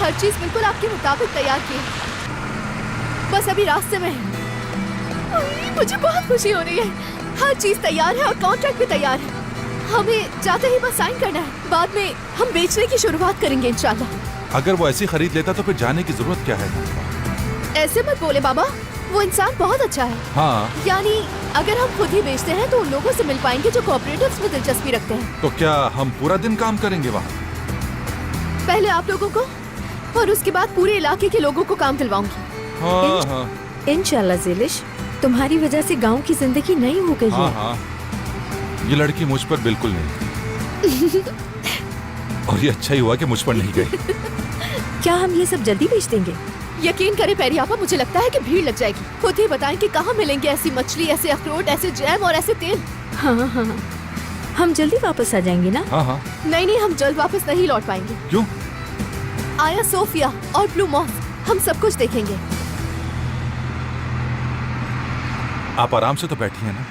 हर चीज बिल्कुल आपके मुताबिक तैयार की है। बस अभी रास्ते में है। मुझे बहुत खुशी हो रही है। हर चीज तैयार है और कॉन्ट्रैक्ट भी तैयार है। हमें जाते ही बस साइन करना है। बाद में हम बेचने की शुरुआत करेंगे इंशाल्लाह। अगर वो ऐसी खरीद लेता तो फिर जाने की जरूरत क्या है? ऐसे मत बोले बाबा, वो इंसान बहुत अच्छा है। हाँ, यानी अगर हम खुद ही बेचते हैं तो उन लोगों से मिल पाएंगे जो कोऑपरेटिव्स में दिलचस्पी रखते हैं। तो क्या हम पूरा दिन काम करेंगे वहाँ? पहले आप लोगों को और उसके बाद पूरे इलाके के लोगों को काम दिलवाऊंगी। हाँ हाँ इंशाल्लाह ज़ेलिश, तुम्हारी वजह से गांव की जिंदगी नई हो गई हाँ है। हाँ, ये लड़की मुझ पर बिल्कुल नहीं और ये अच्छा ही हुआ कि मुझ पर नहीं गई। क्या हम ये सब जल्दी बेच देंगे? यकीन करें पेरियापा, मुझे लगता है कि भीड़ लग जाएगी। खुद ही बताएं कि कहाँ मिलेंगे ऐसी मछली, ऐसे अखरोट, ऐसे जैम और ऐसे तेल। हाँ हाँ, हम जल्दी वापस आ जाएंगे ना? हाँ हाँ। नहीं नहीं, हम जल्द वापस नहीं लौट पाएंगे। क्यों? आया सोफिया और ब्लू मॉस, हम सब कुछ देखेंगे। आप आराम से तो बैठी हैं ना?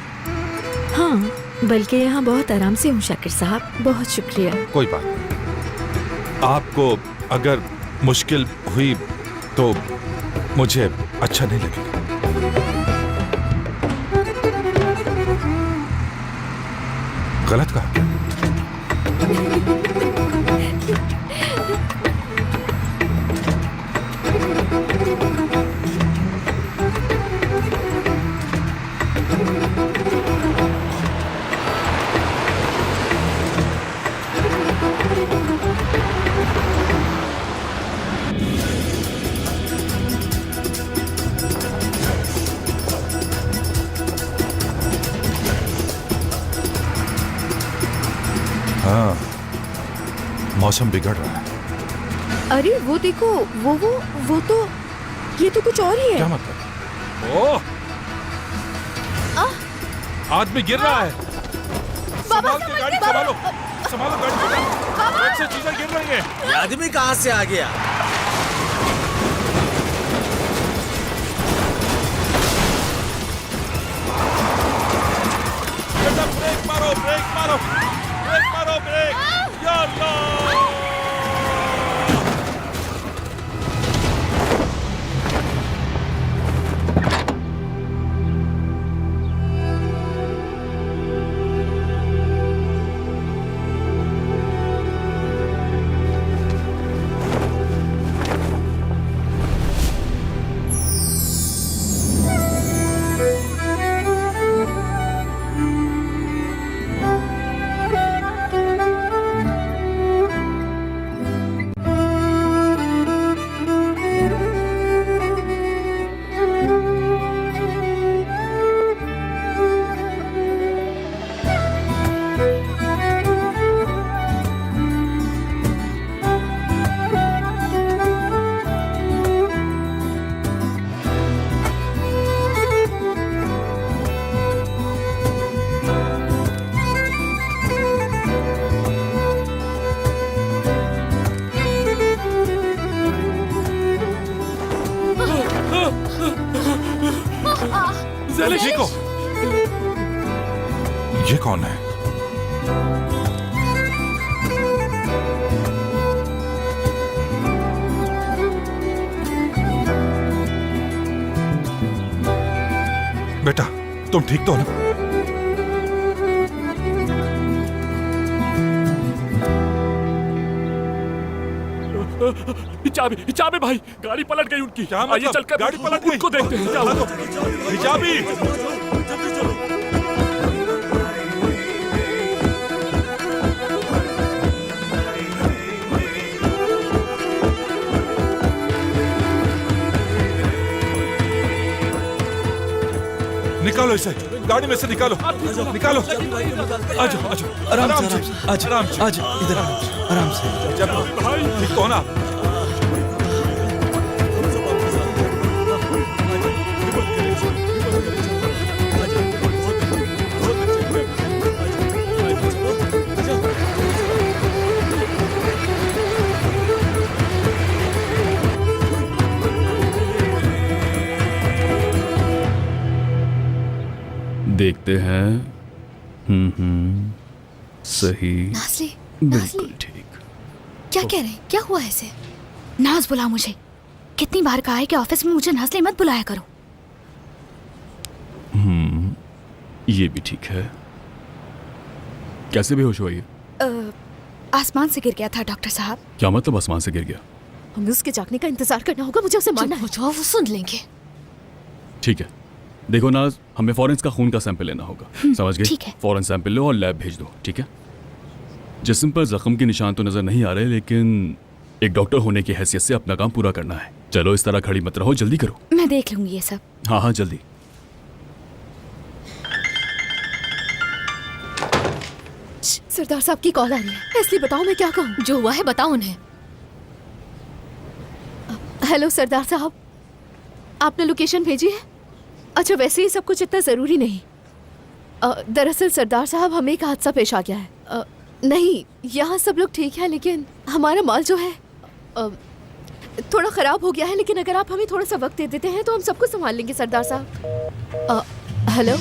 हाँ, बल्कि यहाँ बहुत आराम से हूँ शाकिर साहब, बहुत शुक्रिया। कोई बात नहीं। आपको अगर मुश्किल हुई तो मुझे अच्छा नहीं लगेगा। गलत कहा? हाँ, मौसम बिगड़ रहा है। अरे वो देखो, वो तो ये तो कुछ और ही है। क्या मतलब? ओह, आदमी गिर रहा है। संभाल के गाड़ी संभालो, संभालो गाड़ी, से चीजें गिर रही हैं। ये आदमी कहाँ से आ गया? ब्रेक मारो, ब्रेक मारो, ब्रेक मारो, ब्रेक। या अल्लाह! देखो, ये कौन है? बेटा, तुम ठीक तो हो ना? हिजाबी भाई, गाड़ी पलट गई उनकी। क्या मतलब? चलकर गाड़ी पलट गई? उनको देखते हैं। चलो हिजाबी, निकालो इसे, गाड़ी में से निकालो, निकालो। आ जाओ, आ जाओ, आराम से, आराम से, आज इधर आराम से। ठीक तो हो ना? देखते हैं। सही, नाज़ली, बिल्कुल ठीक। क्या कह रहे हैं? क्या हुआ ऐसे? नाज बुला मुझे। कितनी बार कहा है कि ऑफिस में मुझे नाज़ मत बुलाया करो। ये भी ठीक है। कैसे बेहोश हुआ ये? आसमान से गिर गया था डॉक्टर साहब। क्या मतलब आसमान से गिर गया? हमें उसके जागने का इंतजार करना होगा, मुझे उसे मारना है। वो सुन लेंगे। ठीक है, देखो नाज, हमें फॉरेंस का खून का सैंपल लेना होगा। समझ गए? ठीक है। फौरन सैंपल लो और लैब भेज दो, ठीक है? जिस्म पर जख्म के निशान तो नजर नहीं आ रहे, लेकिन एक डॉक्टर होने की हैसियत से अपना काम पूरा करना है। चलो इस तरह खड़ी मत रहो, जल्दी करो। मैं देख लूंगी ये सब। हाँ हाँ जल्दी। सरदार साहब की कॉल आ रही है, इसलिए बताओ मैं क्या कहूँ। जो हुआ है बताओ उन्हें। हेलो सरदार साहब, आपने लोकेशन भेजी है? अच्छा, वैसे ही सब कुछ इतना ज़रूरी नहीं। दरअसल सरदार साहब, हमें एक हादसा पेश आ गया है। नहीं, यहाँ सब लोग ठीक है, लेकिन हमारा माल जो है थोड़ा ख़राब हो गया है। लेकिन अगर आप हमें थोड़ा सा वक्त दे देते हैं तो हम सब कुछ संभाल लेंगे सरदार साहब। हेलो,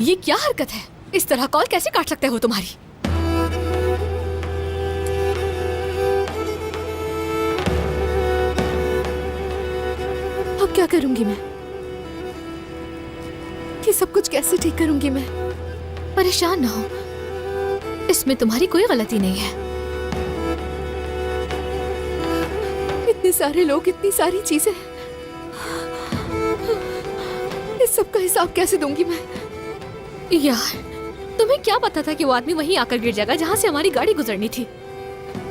ये क्या हरकत है? इस तरह कॉल कैसे काट सकते हो तुम्हारी? अब क्या करूंगी मैं? ये सब कुछ कैसे ठीक करूंगी मैं? परेशान ना हो, इसमें तुम्हारी कोई गलती नहीं है। इतने सारे लोग, इतनी सारी चीजें, इस सब का हिसाब कैसे दूंगी मैं? यार, तुम्हें क्या पता था कि वो आदमी वहीं आकर गिर जाएगा जहाँ से हमारी गाड़ी गुजरनी थी?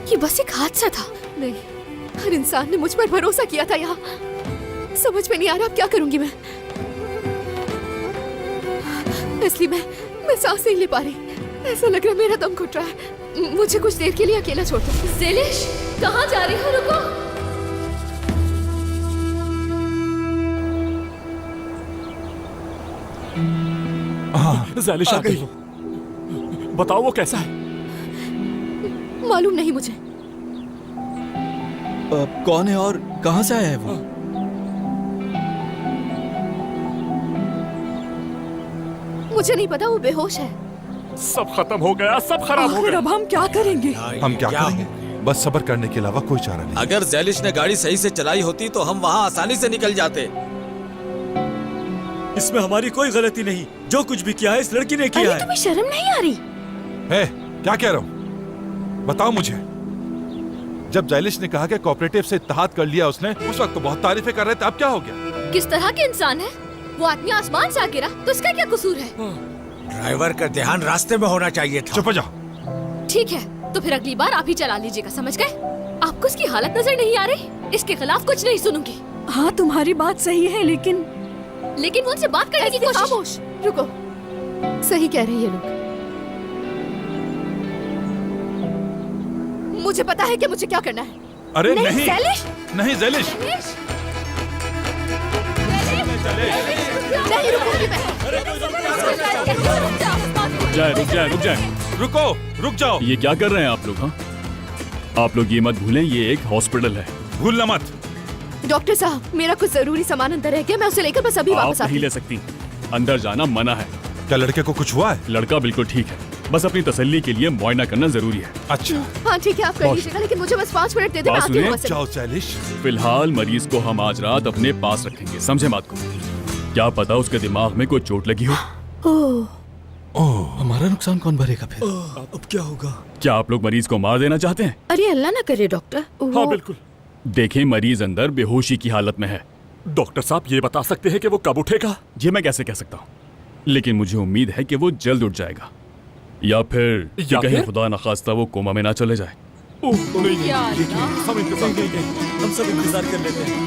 ये बस एक हादसा था। नहीं, हर इंसान ने मुझ पर भरोसा किया था। यहाँ समझ में नहीं आ रहा अब क्या करूंगी मैं। इसलिए मैं सांस नहीं ले पा रही। ऐसा लग रहा है मेरा दम घुट रहा है। मुझे कुछ देर के लिए अकेला छोड़ दो। ज़ेलिश, कहाँ जा रही हो? रुको। ज़ैलिश आ गई। बताओ वो कैसा है? मालूम नहीं मुझे। कौन है और कहाँ से आया है वो? मुझे नहीं पता, वो बेहोश है। सब खत्म हो गया, सब खराब हो गया। अब हम क्या करेंगे? हम क्या करेंगे? बस सब्र करने के अलावा कोई चारा नहीं। अगर ज़ैलिश ने गाड़ी सही से चलाई होती तो हम वहाँ आसानी से निकल जाते। इसमें हमारी कोई गलती नहीं। जो कुछ भी किया है इस लड़की ने किया है। तुम्हें शर्म नहीं आ रही? है, क्या कह रहा हूँ? बताओ मुझे। जब ज़ैलिश ने कहा कि कोऑपरेटिव से इत्तेहाद कर लिया उसने, उस वक्त तो बहुत तारीफें कर रहे थे। अब क्या हो गया? किस तरह के इंसान है वो? आदमी आसमान से आ गिरा तो इसका क्या कसूर है? ड्राइवर का ध्यान रास्ते में होना चाहिए था। चुप हो जाओ। ठीक है, तो फिर अगली बार आप ही चला लीजिएगा, समझ गए? आपको इसकी हालत नजर नहीं आ रही? इसके खिलाफ कुछ नहीं सुनूंगी। हाँ, तुम्हारी बात सही है, लेकिन वो उनसे बात करने की कोशिश। खामोश, रुको। सही कह रहे हैं ये लोग। मुझे पता है कि मुझे क्या करना है। अरे नहीं, ज़ैलिश! नहीं ज़ैलिश। नहीं रुकूंगी मैं। रुक जाए। रुक जाओ। ये क्या कर रहे हैं आप लोग? हाँ, आप लोग ये मत भूलें, ये एक हॉस्पिटल है। भूलना मत। डॉक्टर साहब, मेरा कुछ जरूरी सामान अंदर है क्या? मैं उसे लेकर बस अभी वापस आप आती नहीं ले सकती, अंदर जाना मना है। क्या लड़के को कुछ हुआ है? लड़का बिल्कुल ठीक है, बस अपनी तसल्ली के लिए मुआयना करना जरूरी है। अच्छा, हाँ ठीक है, आप कर लीजिएगा, लेकिन मुझे बस 5 मिनट दे दे, मैं बात आती हूँ सुनिए। बस अभी। जाओ ज़ैलिश। फिलहाल मरीज को हम आज रात अपने पास रखेंगे, समझे बात को? क्या पता उसके दिमाग में कोई चोट लगी हो। हमारा नुकसान कौन भरेगा फिर? अब क्या होगा? क्या आप लोग मरीज को मार देना चाहते हैं? अरे अल्लाह ना करे डॉक्टर। हाँ बिल्कुल। देखें, मरीज अंदर बेहोशी की हालत में है। डॉक्टर साहब ये बता सकते हैं कि वो कब उठेगा? ये मैं कैसे कह सकता हूँ, लेकिन मुझे उम्मीद है कि वो जल्द उठ जाएगा, या फिर कहीं खुदा न खास्ता वो कोमा में ना चले जाए। नहीं, हम इंतजार करेंगे। हम सब इंतजार कर लेते हैं।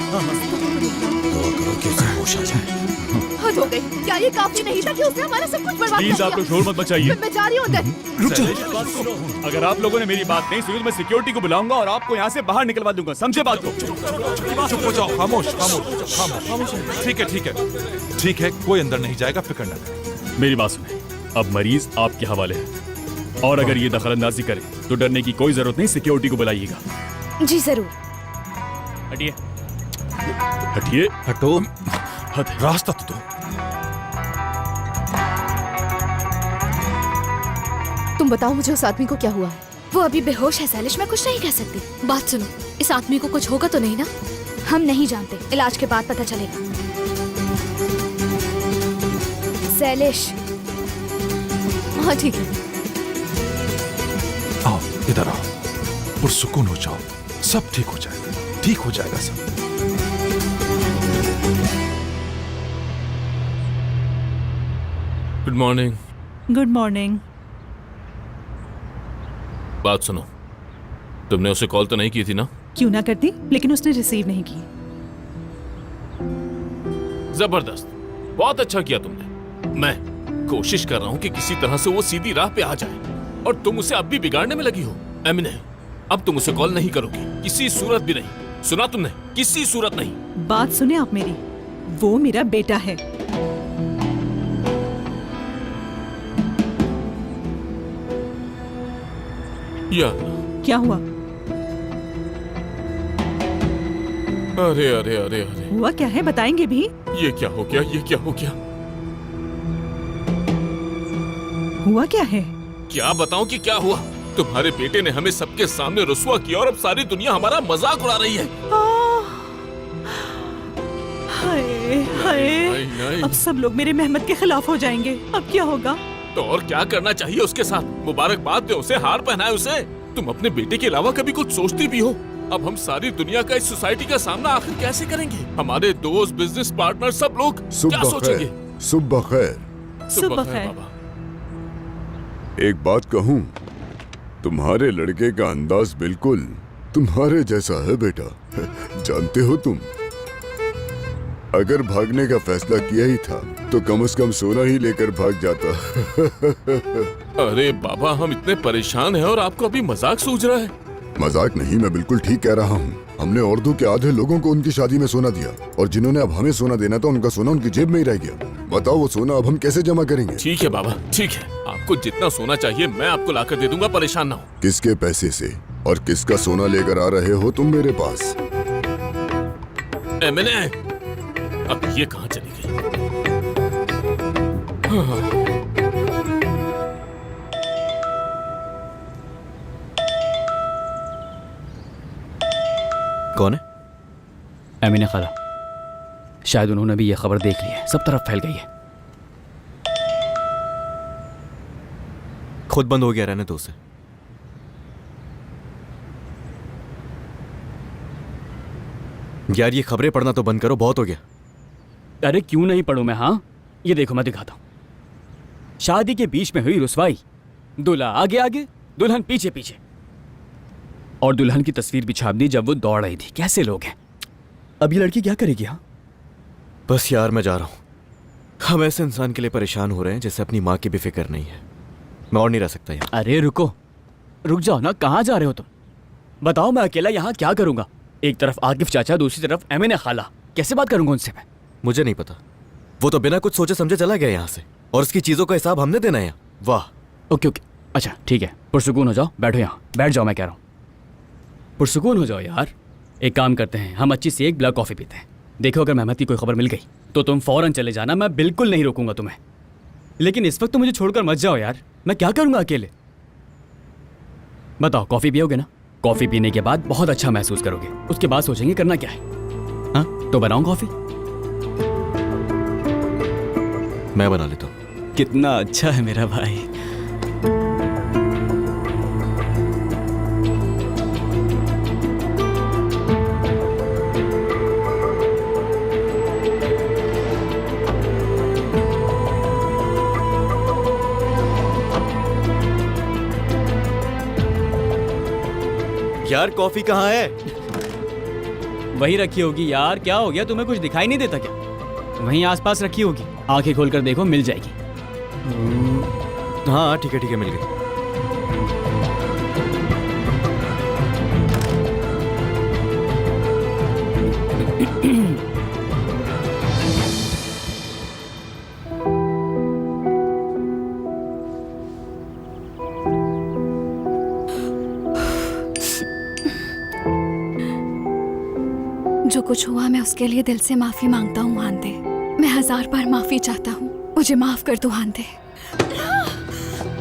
होश आ जाए। हद हो गई। क्या ये काफी नहीं था कि उसने हमारा सब कुछ बर्बाद कर प्लीज दिया? आप लोग शोर मत मचाइए। मैं जा रही हूँ अंदर। रुक जाओ। अगर आप लोगों ने मेरी बात नहीं सुनी तो मैं सिक्योरिटी को बुलाऊंगा और आपको यहाँ से बाहर निकलवा दूंगा, समझे बात को? चुप हो जाओ। खामोश। ठीक है, कोई अंदर नहीं जाएगा, फिक्र न करें। मेरी बात सुने, अब मरीज आपके हवाले है, और अगर ये दखलंदाजी करे तो डरने की कोई जरूरत नहीं, सिक्योरिटी को बुलाइएगा। जी जरूर। हटिए, हटिए, हटो। हट। रास्ता तो दो। तुम बताओ मुझे उस आदमी को क्या हुआ है? वो अभी बेहोश है सैलिश, मैं कुछ नहीं कह सकती। बात सुनो, इस आदमी को कुछ होगा तो नहीं ना? हम नहीं जानते, इलाज के बाद पता चलेगा। सैलिश, हाँ ठीक है। आओ इधर आओ, पुरसुकून हो जाओ, सब ठीक हो जाएगा, ठीक हो जाएगा सब। Good morning. Good morning. बात सुनो, तुमने उसे कॉल तो नहीं की थी ना? क्यों ना करती, लेकिन उसने रिसीव नहीं की। जबरदस्त, बहुत अच्छा किया तुमने। मैं कोशिश कर रहा हूँ कि किसी तरह से वो सीधी राह पे आ जाए, और तुम उसे अब भी बिगाड़ने में लगी हो। एमिने, अब तुम उसे कॉल नहीं करोगी, किसी सूरत भी नहीं। सुना तुमने? किसी सूरत नहीं। बात सुने आप मेरी, वो मेरा बेटा है। या क्या हुआ? अरे अरे अरे अरे, हुआ क्या है, बताएंगे भी? ये क्या हो गया, ये क्या हो गया? हुआ क्या है? क्या बताऊं कि क्या हुआ? तुम्हारे बेटे ने हमें सबके सामने रुस्वा किया और अब सारी दुनिया हमारा मजाक उड़ा रही है। हाय हाय, नहीं, नहीं। अब सब लोग मेरे मेहमत के खिलाफ हो जाएंगे। अब क्या होगा? तो और क्या करना चाहिए उसके साथ? मुबारकबाद दे उसे, हार पहनाए उसे। तुम अपने बेटे के अलावा कभी कुछ सोचती भी हो? अब हम सारी दुनिया का, इस सोसाइटी का सामना आखिर कैसे करेंगे? हमारे दोस्त, बिजनेस पार्टनर, सब लोग क्या सोचेंगे? सुबह खैर। सुबह खैर। बाबा। एक बात कहूँ, तुम्हारे लड़के का अंदाज बिल्कुल तुम्हारे जैसा है बेटा। जानते हो तुम, अगर भागने का फैसला किया ही था तो कम से कम सोना ही लेकर भाग जाता। अरे बाबा, हम इतने परेशान हैं और आपको अभी मजाक सूझ रहा है? मजाक नहीं, मैं बिल्कुल ठीक कह रहा हूँ। हमने उर्दू के आधे लोगों को उनकी शादी में सोना दिया, और जिन्होंने अब हमें सोना देना था उनका सोना उनकी जेब में ही रह गया। बताओ वो सोना अब हम कैसे जमा करेंगे? ठीक है बाबा, ठीक है। आपको जितना सोना चाहिए मैं आपको लाकर दे दूंगा, परेशान ना हो। किसके पैसे से और किसका सोना लेकर आ रहे हो तुम मेरे पास? मैंने अब ये कहाँ चली गई? कौन है? एमिने खाला। शायद उन्होंने भी ये खबर देख ली है, सब तरफ फैल गई है। खुद बंद हो गया, रहने दो उसे। यार ये खबरें पढ़ना तो बंद करो, बहुत हो गया। अरे क्यों नहीं पढ़ूं मैं? हाँ, ये देखो मैं दिखाता हूँ। शादी के बीच में हुई रुसवाई, दूल्हा आगे आगे, दुल्हन पीछे पीछे, और दुल्हन की तस्वीर भी छाप दी जब वो दौड़ रही थी। कैसे लोग हैं? अब ये लड़की क्या करेगी? हाँ, बस यार मैं जा रहा हूँ। हम ऐसे इंसान के लिए परेशान हो रहे हैं जैसे अपनी माँ की भी फिक्र नहीं है। मैं और नहीं रह सकता यार। अरे रुको, रुक जाओ ना। कहाँ जा रहे हो तुम? बताओ, मैं अकेला यहाँ क्या करूँगा? एक तरफ आकिफ चाचा, दूसरी तरफ एमिने खाला। कैसे बात करूँगा उनसे मैं? मुझे नहीं पता, वो तो बिना कुछ सोचे समझे चला गया यहाँ से, और उसकी चीजों का हिसाब हमने देना है। वाह। ओके ओके, अच्छा ठीक है, पुरसुकून हो जाओ, बैठो यहाँ, बैठ जाओ। मैं कह रहा हूँ पुरसुकून हो जाओ यार। एक काम करते हैं, हम अच्छी सी एक ब्लैक कॉफ़ी पीते हैं। देखो, अगर मेहमत की कोई खबर मिल गई तो तुम फौरन चले जाना, मैं बिल्कुल नहीं रोकूंगा तुम्हें। लेकिन इस वक्त तो मुझे छोड़कर मत जाओ यार, मैं क्या करूँगा अकेले? बताओ, कॉफ़ी पियोगे ना? कॉफ़ी पीने के बाद बहुत अच्छा महसूस करोगे, उसके बाद सोचेंगे करना क्या है। हाँ तो बनाऊँ कॉफ़ी? मैं बना लेता हूँ। कितना अच्छा है मेरा भाई। यार कॉफी कहाँ है? वही रखी होगी यार। क्या हो गया, तुम्हें कुछ दिखाई नहीं देता क्या? वहीं आसपास रखी होगी, आंखें खोलकर देखो, मिल जाएगी। हाँ ठीक है मिल गई। जो कुछ हुआ मैं उसके लिए दिल से माफी मांगता हूँ हांदे। मैं 1000 बार माफी चाहता हूँ, मुझे माफ कर दो हांदे।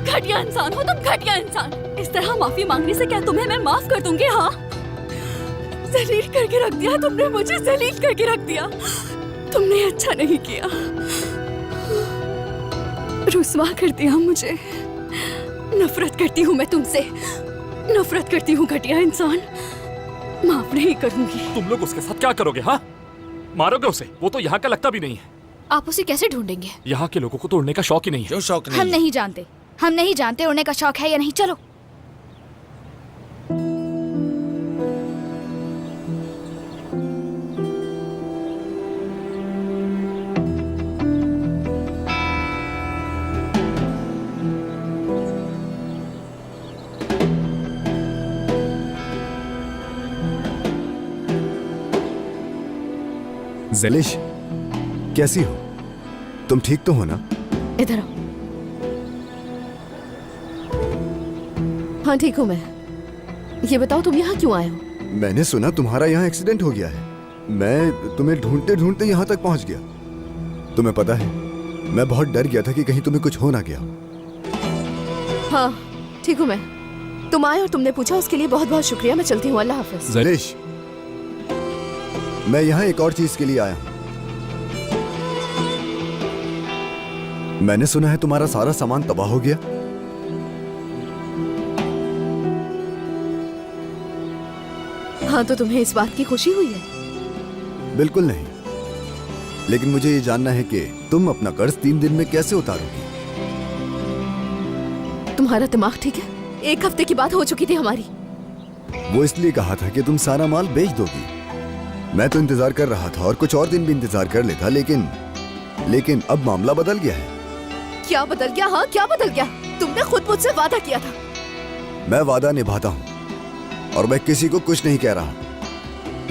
घटिया इंसान हो तुम, घटिया इंसान। इस तरह माफी मांगने से क्या तुम्हें मैं माफ कर दूंगी? हाँ, जलील करके रख दिया तुमने मुझे, जलील करके रख दिया। तुमने अच्छा नहीं किया, रुस्वा कर दिया मुझे। नफरत करती हूँ मैं तुमसे, नफरत करती हूँ घटिया इंसान। माफ नहीं करूंगी। तुम लोग उसके साथ क्या करोगे? हाँ, मारोगे उसे? वो तो यहाँ का लगता भी नहीं है। आप उसे कैसे ढूंढेंगे? यहाँ के लोगों को तो उड़ने का शौक ही नहीं है। क्यों शौक नहीं हम है? नहीं जानते, हम नहीं जानते उड़ने का शौक है या नहीं। चलो। जलिश, कैसी हो? तुम ठीक तो हो ना? इधर आओ। हाँ ठीक हूँ मैं। ये बताओ तुम यहाँ क्यों आए हो? मैंने सुना तुम्हारा यहाँ एक्सीडेंट हो गया है। मैं तुम्हें ढूंढते ढूंढते यहाँ तक पहुँच गया। तुम्हें पता है, मैं बहुत डर गया था कि कहीं तुम्हें कुछ हो ना गया। हाँ ठीक हूँ मैं। तुम आए और तुमने पूछा, उसके लिए बहुत बहुत शुक्रिया। मैं चलती हूँ, अल्लाह हाफिज। जलिश, मैं यहाँ एक और चीज के लिए आया हूँ। मैंने सुना है तुम्हारा सारा सामान तबाह हो गया। हाँ तो तुम्हें इस बात की खुशी हुई है? बिल्कुल नहीं, लेकिन मुझे ये जानना है कि तुम अपना कर्ज 3 दिन में कैसे उतारोगी। तुम्हारा दिमाग ठीक है? 1 हफ्ते की बात हो चुकी थी हमारी। वो इसलिए कहा था कि तुम सारा माल बेच दोगी। मैं तो इंतजार कर रहा था और कुछ और दिन भी इंतजार कर लेता, लेकिन अब मामला बदल गया है। क्या बदल गया? हाँ क्या बदल गया? तुमने खुद मुझसे वादा किया था। मैं वादा निभाता हूँ और मैं किसी को कुछ नहीं कह रहा,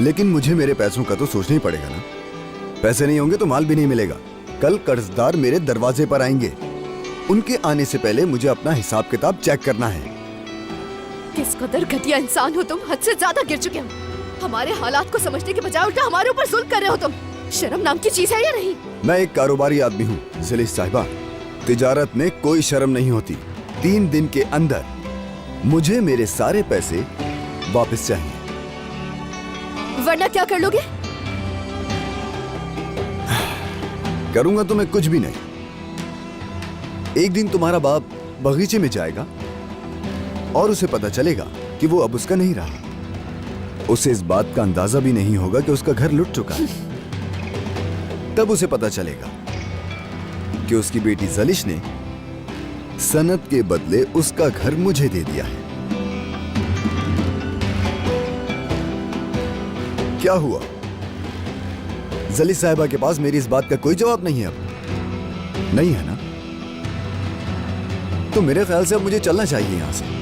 लेकिन मुझे मेरे पैसों का तो सोचना ही पड़ेगा ना। पैसे नहीं होंगे तो माल भी नहीं मिलेगा। कल कर्जदार मेरे दरवाजे पर आएंगे। उनके आने से पहले मुझे अपना हिसाब किताब चेक करना है। किस कदर घटिया इंसान हो तुम, हद से ज्यादा गिर चुके हो। हमारे हालात को समझने के बजाय उल्टा हमारे ऊपर जुल्म कर रहे हो तुम। शर्म नाम की चीज है या नहीं? मैं एक कारोबारी आदमी हूँ जलीश साहिबा। तिजारत में कोई शर्म नहीं होती। 3 दिन के अंदर मुझे मेरे सारे पैसे वापस चाहिए, वरना क्या कर लोगे? करूंगा तो मैं कुछ भी नहीं। एक दिन तुम्हारा बाप बगीचे में जाएगा और उसे पता चलेगा कि वो अब उसका नहीं रहा। उसे इस बात का अंदाजा भी नहीं होगा कि उसका घर लुट चुका है। तब उसे पता चलेगा कि उसकी बेटी जलिश ने सनत के बदले उसका घर मुझे दे दिया है। क्या हुआ? जलिश साहिबा के पास मेरी इस बात का कोई जवाब नहीं है अब? नहीं है ना? तो मेरे ख्याल से अब मुझे चलना चाहिए यहां से।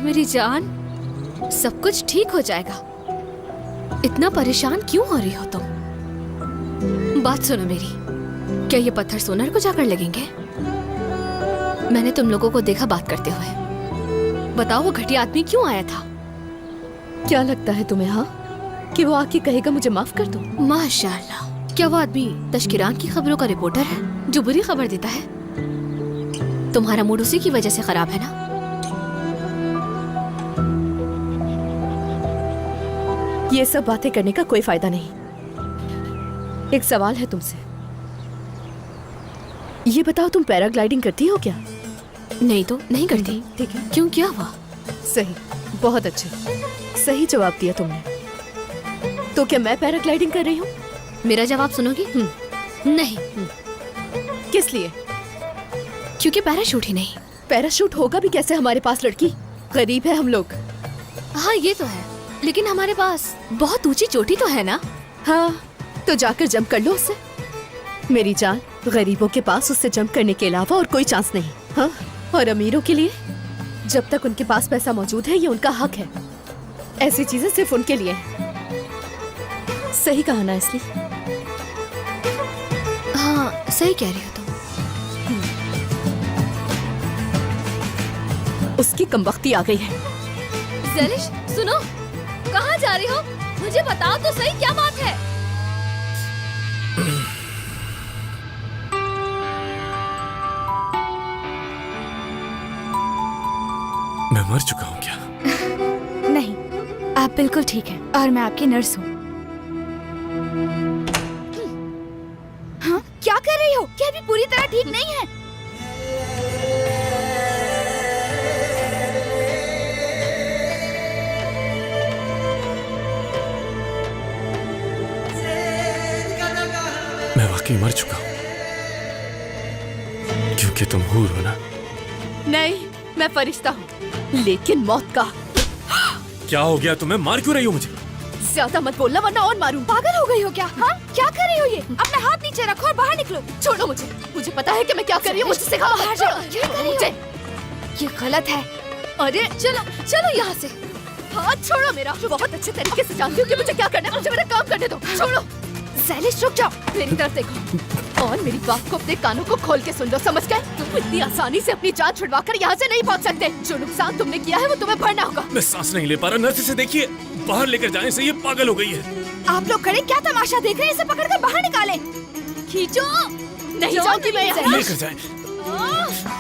मेरी जान, सब कुछ ठीक हो जाएगा। इतना परेशान क्यों हो रही हो तुम? बात सुनो मेरी, क्या ये पत्थर सोनर को जाकर लगेंगे? मैंने तुम लोगों को देखा बात करते हुए। बताओ वो घटिया आदमी क्यों आया था? क्या लगता है तुम्हें हाँ कि वो आके कहेगा मुझे माफ कर दो? माशाल्लाह, क्या वो आदमी तशकीरान की खबरों का रिपोर्टर है जो बुरी खबर देता है? तुम्हारा मूड उसी की वजह से खराब है ना? ये सब बातें करने का कोई फायदा नहीं। एक सवाल है तुमसे, ये बताओ तुम पैराग्लाइडिंग करती हो क्या? नहीं तो नहीं करती। ठीक है। क्यों, क्या हुआ? सही, बहुत अच्छे, सही जवाब दिया तुमने। तो क्या मैं पैराग्लाइडिंग कर रही हूँ? मेरा जवाब सुनोगी? नहीं। किस लिए? क्योंकि पैराशूट ही नहीं। पैराशूट होगा भी कैसे हमारे पास लड़की? गरीब है हम लोग। हाँ ये तो है, लेकिन हमारे पास बहुत ऊंची चोटी तो है ना? हाँ तो जाकर जंप कर लो उससे। मेरी जान, गरीबों के पास उससे जंप करने के अलावा और कोई चांस नहीं। हाँ, और अमीरों के लिए जब तक उनके पास पैसा मौजूद है ये उनका हक है। ऐसी चीजें सिर्फ उनके लिए हैं। सही कहा ना इसलिए? सही कह रही हो तुम। उसकी कमबख्ती आ गई है। ज़ैलिश सुनो, कहाँ जा रही हो? मुझे बताओ तो सही, क्या बात है? मैं मर चुका हूँ क्या? नहीं, आप बिल्कुल ठीक हैं और मैं आपकी नर्स हूँ। हाँ, क्या कर रही हो? क्या अभी पूरी तरह ठीक नहीं है? मैं वाकई मर चुका हूँ, क्योंकि तुम हूर हो ना। नहीं, मैं फरिश्ता हूँ, लेकिन मौत का। क्या हो गया तुम्हें? मार क्यों रही हो मुझे? ज्यादा मत बोलना वरना और मारूं। पागल हो गई हो क्या? हाँ, क्या कर रही हो ये? अपना हाथ नीचे रखो और बाहर निकलो। छोड़ो मुझे, मुझे पता है कि मैं क्या कर रही हूँ, मुझे सिखाओ। बाहर जाओ। क्या कर रही हो? ये गलत है। अरे चलो चलो यहाँ से, हाथ छोड़ो मेरा। बहुत अच्छे तरीके से जानती हूँ कि मुझे क्या करना है, मुझे मेरा काम करने दो। छोड़ो। ज़ैलिश रुक जाओ। मेरी तरफ देखो और मेरी बात को अपने कानों को खोल के सुन लो, समझ गए? तुम इतनी आसानी से अपनी जान छुड़वाकर यहाँ से नहीं पहुँच सकते। जो नुकसान तुमने किया है वो तुम्हें भरना होगा। मैं सांस नहीं ले पा रहा। नर्स से देखिए, बाहर लेकर जाने से ये पागल हो गई है। आप लोग खड़े क्या तमाशा देख रहे हैं? इसे पकड़कर बाहर निकालें। खींचो। नहीं जाऊंगी मैं यहाँ। लेकर जाए।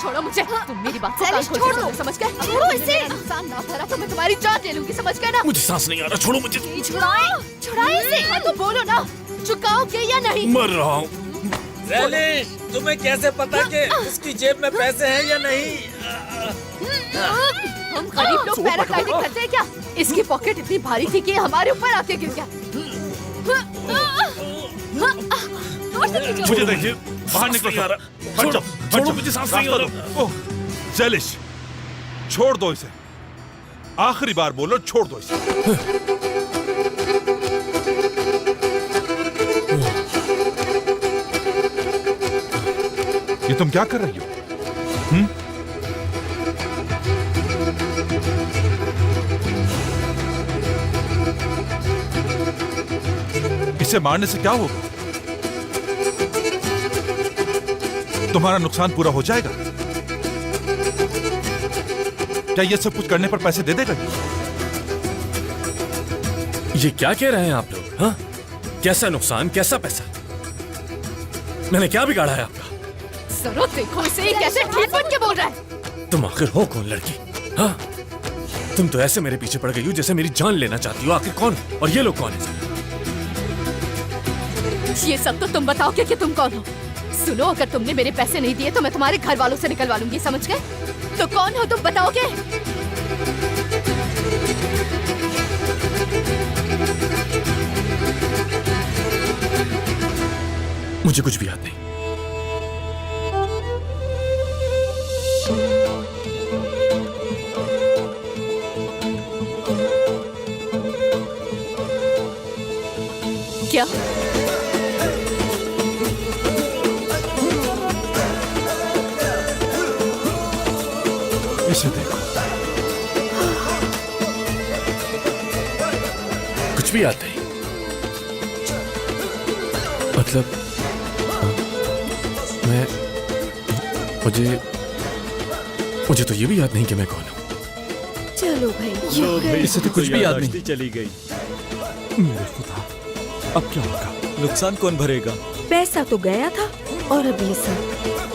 छोड़ो मुझे। तुम मेरी बात को ज़ैलिश, कान खोल के छोड़ो। सुनो, समझ गए? छोड़ो इसे। नुकसान ना भरा तो मैं तुम्हारी जान ले लूंगी, समझ गए ना? मुझे सांस नहीं आ रहा, छोड़ो मुझे। छुड़ाए इसे। हाँ तो बोलो ना, चुकाओगे या नहीं? मर रहा हूँ। ज़ैलिश, तुम्हें कैसे पता कि उसकी जेब में पैसे हैं या नहीं? हम गरीब लोग पैराग्लाइडिंग करते हैं क्या? इसकी पॉकेट इतनी भारी थी कि हमारे ऊपर आके गिर गया। मुझे देखिए, बाहर निकलो। हट जाओ, हट जाओ। मुझे सांस नहीं आ रहा। ओह, ज़ैलिश, छोड़ दो इसे। आखिरी बार बोलो, छोड़ दो इसे। ये तुम क्या कर रही हो? इसे मारने से क्या होगा? तुम्हारा नुकसान पूरा हो जाएगा। क्या ये सब कुछ करने पर पैसे दे देगा? ये क्या कह रहे हैं आप लोग? हाँ, कैसा नुकसान, कैसा पैसा? मैंने क्या बिगाड़ा है आपका? जरूर देखो इसे, ये कैसे ठीक बन के बोल रहा है। तुम आखिर हो कौन लड़की? हाँ, तुम तो ऐसे मेरे पीछे पड़ गई हो जैसे मेरी जान लेना चाहती हो। आखिर कौन? और ये लोग कौन है? ये सब तो तुम बताओगे कि तुम कौन हो। सुनो, अगर तुमने मेरे पैसे नहीं दिए तो मैं तुम्हारे घर वालों से निकलवा लूंगी, समझ गए? तो कौन हो तुम, बताओगे? मुझे कुछ भी याद नहीं। क्या? इसे देखो। कुछ भी याद नहीं। मतलब मैं मुझे तो ये भी याद नहीं कि मैं कौन हूँ। चलो भाई, इसे तो कुछ भी याद नहीं। चली गई। मेरे खुदा, अब क्या होगा? नुकसान कौन भरेगा? पैसा तो गया था और अब ये सब।